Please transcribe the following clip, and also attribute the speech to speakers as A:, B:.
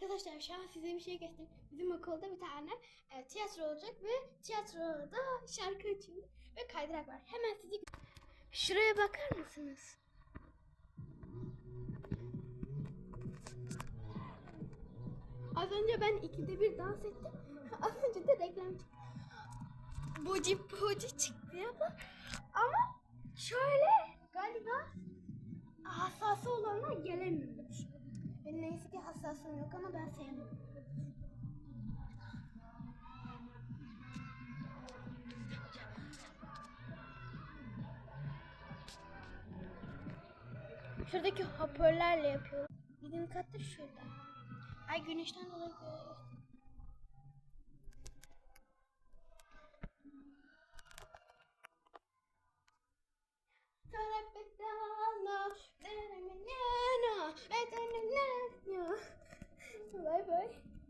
A: Arkadaşlar şu an size bir şey göstereyim. Bizim okulda bir tane tiyatro olacak ve tiyatroda şarkı açıldı ve kaydırak var. Hemen sizi... Şuraya bakar mısınız? Az önce ben 2'de 1 dans ettim. Az önce de reklam çıktı. Boci çıktı ama şöyle galiba hassası olanlar gelemiyormuş. Benim neyse ki hassasım yok ama ben sevmiyorum. Şuradaki hoparlörlerle yapıyorum. Bizim kat da şurada. Ay güneşten dolayı görüyorum. Bye bye.